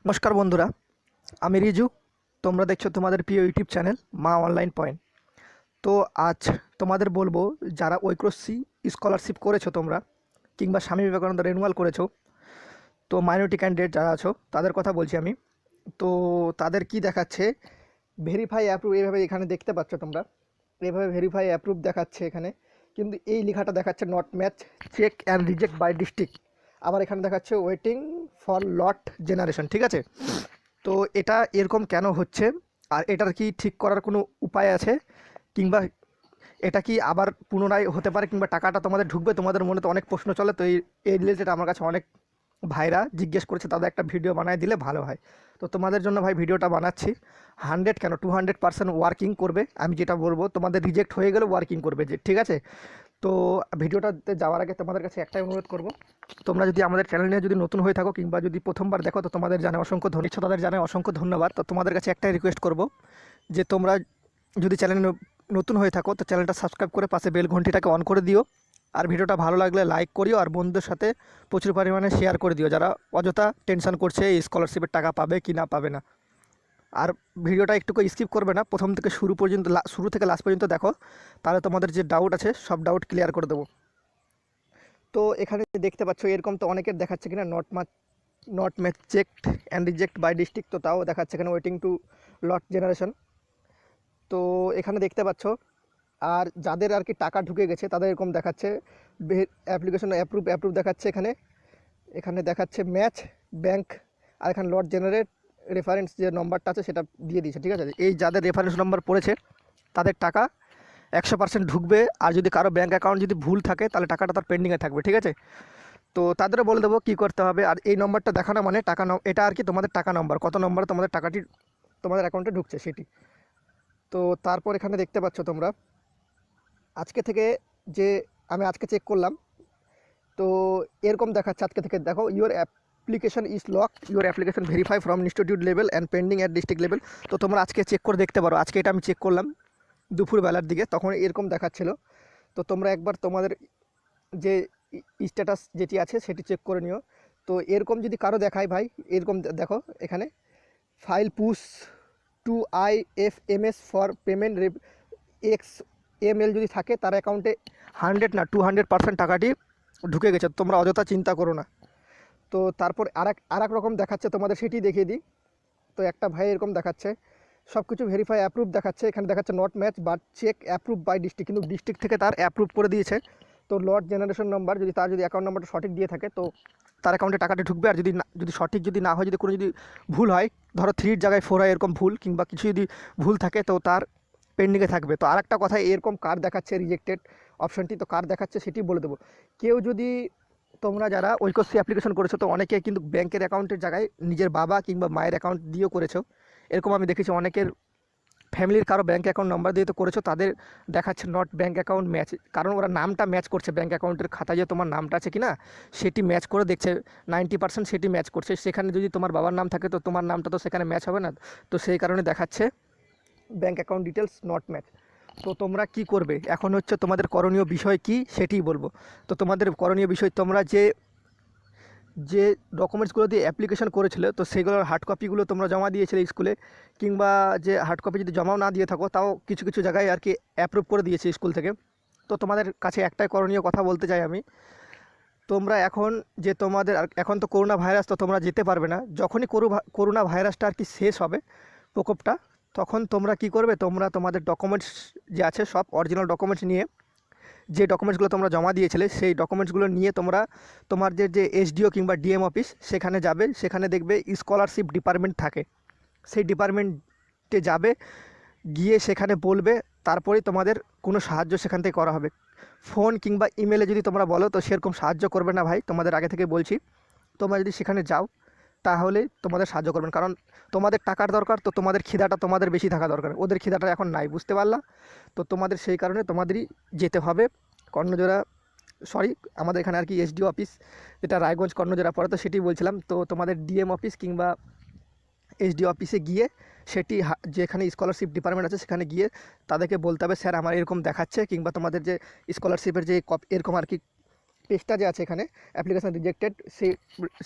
নমস্কার বন্ধুরা, আমি রিজু। তোমরা দেখছো তোমাদের প্রিয় ইউটিউব চ্যানেল মা অনলাইন পয়েন্ট। তো আজ তোমাদের বলবো, যারা ঐক্যশ্রী স্কলারশিপ করেছো তোমরা, কিংবা স্বামী বিবেকানন্দ রেনুয়াল করেছো, তো মাইনরিটি ক্যান্ডিডেট যারা আছো তাদের কথা বলছি আমি। তো তাদের কি দেখাচ্ছে, ভেরিফাই অ্যাপ্রুভ, এইভাবে এখানে দেখতে পাচ্ছ তোমরা, এইভাবে ভেরিফাই অ্যাপ্রুভ দেখাচ্ছে এখানে, কিন্তু এই লেখাটা দেখাচ্ছে not match, check and reject by district. আবার এখানে দেখাচ্ছে ওয়েটিং ফর লট জেনারেশন। ঠিক আছে, তো এটা এরকম কেন হচ্ছে, আর এটার কি ঠিক করার কোনো উপায় আছে, কিংবা এটা কি আবার পুনরায় হতে পারে, কিংবা টাকাটা তোমাদের ঢুকবে? তোমাদের মনে তো অনেক প্রশ্ন চলে, তো এই রিলেটেড আমার কাছে অনেক ভাইরা জিজ্ঞেস করেছে, তাদের একটা ভিডিও বানায় দিলে ভালো হয়। তো তোমাদের জন্য ভাই ভিডিওটা বানাচ্ছি। 100 কেন 200% ওয়ার্কিং করবে। আমি যেটা বলবো, তোমাদের রিজেক্ট হয়ে গেলে ওয়ার্কিং করবে, যে ঠিক আছে। তো ভিডিওটাতে যাওয়ার আগে তোমাদের কাছে একটাই অনুরোধ করব, তোমরা যদি আমাদের চ্যানেল নিয়ে যদি নতুন হয়ে থাকো, কিংবা যদি প্রথমবার দেখো, তো তোমাদের জানাই অসংখ্য ধন্যবাদ, তাদের জানাই অসংখ্য ধন্যবাদ। তো তোমাদের কাছে একটাই রিকোয়েস্ট করব, যে তোমরা যদি চ্যানেলে নতুন হয়ে থাকো, তো চ্যানেলটা সাবস্ক্রাইব করে পাশে বেল ঘন্টিটাকে অন করে দিও। আর ভিডিওটা ভালো লাগলে লাইক করিও, আর বন্ধুদের সাথে প্রচুর পরিমাণে শেয়ার করে দিও, যারা অযথা টেনশন করছে এই স্কলারশিপের টাকা পাবে কি না পাবে না। আর ভিডিওটা একটুকু স্কিপ করবে না, প্রথম থেকে শুরু পর্যন্ত, শুরু থেকে লাস্ট পর্যন্ত দেখো, তাহলে তোমাদের যে ডাউট আছে সব ডাউট ক্লিয়ার করে দেবো। তো এখানে দেখতে পাচ্ছ, এরকম তো অনেকের দেখাচ্ছে কিনা not match checked and reject by district, তো তাও দেখাচ্ছে এখানে ওয়েটিং টু লট জেনারেশন। তো এখানে দেখতে পাচ্ছ, আর যাদের আর কি টাকা ঢুকে গেছে তাদের এরকম দেখাচ্ছে অ্যাপ্লিকেশন অ্যাপ্রুভ দেখাচ্ছে এখানে। এখানে দেখাচ্ছে ম্যাচ ব্যাংক, আর এখানে লট জেনারেট রেফারেন্স যে নম্বরটা আছে সেটা দিয়ে দিয়েছে। ঠিক আছে, এই যাদের রেফারেন্স নম্বর পড়েছে তাদের টাকা 100% ঢুকবে। আর যদি কারো ব্যাঙ্ক অ্যাকাউন্ট যদি ভুল থাকে, তাহলে টাকাটা তার পেন্ডিংয়ে থাকবে। ঠিক আছে, তো তাদেরও বলে দেবো কী করতে হবে। আর এই নম্বরটা দেখানো মানে টাকা, এটা আর কি তোমাদের টাকা নম্বর, কত নম্বরে তোমাদের টাকাটি তোমাদের অ্যাকাউন্টে ঢুকছে সেটি। তো তারপর এখানে দেখতে পাচ্ছ তোমরা, আজকে থেকে যে আমি আজকে চেক করলাম, তো এরকম দেখাচ্ছে আজকে থেকে। দেখো, your application is lock, your application verify from institute level and pending at district level. তো তোমরা আজকে চেক করে দেখতে পারো। আজকে এটা আমি চেক করলাম দুপুরবেলার দিকে, তখন এরকম দেখাচ্ছিল। তো তোমরা একবার তোমাদের যে স্ট্যাটাস যেটি আছে সেটি চেক করে নিও। তো এরকম যদি কারো দেখায় ভাই, এরকম দেখো এখানে, file push to IFMS for payment X ML যদি থাকে, তার অ্যাকাউন্টে 100 না 200% টাকাটি ঢুকে গেছে। তোমরা অযথা চিন্তা করো না। তো তারপর আর এক রকম দেখাচ্ছে তোমাদের, সেটি দেখিয়ে দিই। তো একটা ভাই এরকম দেখাচ্ছে, সব কিছু ভেরিফাই অ্যাপ্রুভ দেখাচ্ছে, এখানে দেখাচ্ছে not match but check approve by district, কিন্তু ডিস্ট্রিক্ট থেকে তার অ্যাপ্রুভ করে দিয়েছে। তো লট জেনারেশন নাম্বার যদি তার যদি অ্যাকাউন্ট নাম্বারটা সঠিক দিয়ে থাকে, তো তার অ্যাকাউন্টে টাকাটা ঢুকবে। আর যদি সঠিক যদি না হয়, যদি কোনো যদি ভুল হয়, ধরো 3-র জায়গায় 4 হয়, এরকম ভুল কিংবা কিছু যদি ভুল থাকে, তো তার পেন্ডিংয়ে থাকবে। তো আর একটা কথা, এরকম কার দেখাচ্ছে রিজেক্টেড অপশানটি, তো কার দেখাচ্ছে সেটি বলে দেবো। কেউ যদি, তোমরা যারা ঐক্যশ্রী অ্যাপ্লিকেশন করেছো, তো অনেকে কিন্তু ব্যাংকের অ্যাকাউন্টের জায়গায় নিজের বাবা কিংবা মায়ের অ্যাকাউন্ট দিয়েও করেছো। এরকম আমি দেখেছি অনেকের ফ্যামিলির কারো ব্যাঙ্ক অ্যাকাউন্ট নাম্বার দিয়ে তো করেছো, তাদের দেখাচ্ছে নট ব্যাঙ্ক অ্যাকাউন্ট ম্যাচ, কারণ ওরা নামটা ম্যাচ করছে, ব্যাঙ্ক অ্যাকাউন্টের খাতায় যে তোমার নামটা আছে কি না সেটি ম্যাচ করে দেখছে, 90% সেটি ম্যাচ করছে। সেখানে যদি তোমার বাবার নাম থাকে, তো তোমার নামটা তো সেখানে ম্যাচ হবে না। তো সেই কারণে দেখাচ্ছে bank account details not match. তো তোমরা কি করবে এখন, হচ্ছে তোমাদের করণীয় বিষয় কি সেটিই বলবো। তো তোমাদের করণীয় বিষয়, তোমরা যে যে ডকুমেন্টসগুলো দিয়ে অ্যাপ্লিকেশন করেছিলে, তো সেগুলোর হার্ড কপিগুলো তোমরা জমা দিয়েছিলে স্কুলে, কিংবা যে হার্ড কপি যদি জমাও না দিয়ে থাকো, তাও কিছু কিছু জায়গায় আর কি অ্যাপ্রুভ করে দিয়েছে স্কুল থেকে। তো তোমাদের কাছে একটাই করণীয় কথা বলতে চাই আমি, তোমরা এখন যে তোমাদের এখন তো করোনা ভাইরাস, তো তোমরা যেতে পারবে না। যখনই করোনা ভাইরাসটা আর কি শেষ হবে, প্রকোপটা, তখন তোমরা কি করবে, তোমরা তোমাদের ডকুমেন্টস যে আছে সব অরিজিনাল ডকুমেন্টস নিয়ে, যে ডকুমেন্টসগুলো তোমরা জমা দিয়েছিলে সেই ডকুমেন্টসগুলো নিয়ে তোমরা তোমার যে SDO কিংবা DM অফিস সেখানে যাবে। সেখানে দেখবে স্কলারশিপ ডিপার্টমেন্ট থাকে, সেই ডিপার্টমেন্টে যাবে, গিয়ে সেখানে বলবে, তারপরেই তোমাদের কোনো সাহায্য সেখান থেকে করা হবে। ফোন কিংবা ইমেলে যদি তোমরা বলো, তো সেরকম সাহায্য করবে না ভাই, তোমাদের আগে থেকে বলছি। তোমরা যদি সেখানে যাও, তাহলে তোমাদের সাহায্য করবেন, কারণ তোমাদের টাকার দরকার, তো তোমাদের খিদাটা তোমাদের বেশি থাকা দরকার, ওদের খিদাটা এখন নাই, বুঝতে পারলা? তো তোমাদের সেই কারণে তোমাদেরই যেতে হবে কর্ণজোড়া, সরি, আমাদের এখানে আর কি SDO অফিস, যেটা রায়গঞ্জ কর্ণজোড়া পড়ে, তো সেটি বলছিলাম। তো তোমাদের DM অফিস কিংবা SDO অফিসে গিয়ে, সেটি যেখানে স্কলারশিপ ডিপার্টমেন্ট আছে সেখানে গিয়ে তাদেরকে বলতে হবে, স্যার আমার এরকম দেখাচ্ছে, কিংবা তোমাদের যে স্কলারশিপের যে এরকম আর কি পেজটা যে আছে এখানে অ্যাপ্লিকেশান রিজেক্টেড,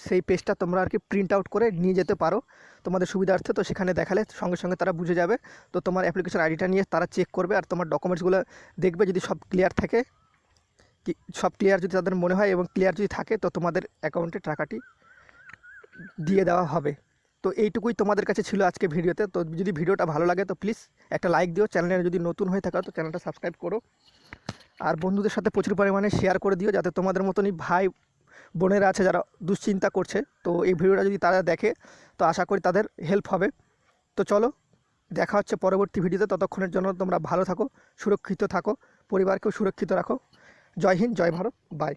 সেই পেজটা তোমরা আর কি প্রিন্ট আউট করে নিয়ে যেতে পারো তোমাদের সুবিধার্থে। তো সেখানে দেখালে সঙ্গে সঙ্গে তারা বুঝে যাবে। তো তোমার অ্যাপ্লিকেশন আইডিটা নিয়ে তারা চেক করবে আর তোমার ডকুমেন্টসগুলো দেখবে, যদি সব ক্লিয়ার থাকে, সব ক্লিয়ার যদি তাদের মনে হয় এবং ক্লিয়ার যদি থাকে, তো তোমাদের অ্যাকাউন্টে টাকাটি দিয়ে দেওয়া হবে। তো এইটুকুই তোমাদের কাছে ছিল আজকে ভিডিওতে। তো যদি ভিডিওটা ভালো লাগে তো প্লিজ একটা লাইক দিও, চ্যানেলে যদি নতুন হয়ে থাকো তো চ্যানেলটা সাবস্ক্রাইব করো, আর বন্ধুদের সাথে প্রচুর পরিমাণে শেয়ার করে দিও, যাতে তোমাদের মতনই ভাই বোনেরা আছে যারা দুশ্চিন্তা করছে, তো এই ভিডিওটা যদি তারা দেখে তো আশা করি তাদের হেল্প হবে। তো চলো, দেখা হচ্ছে পরবর্তী ভিডিওতে। ততক্ষণের জন্য তোমরা ভালো থাকো, সুরক্ষিত থাকো, পরিবারকেও সুরক্ষিত রাখো। জয় হিন্দ, জয় ভারত, বাই।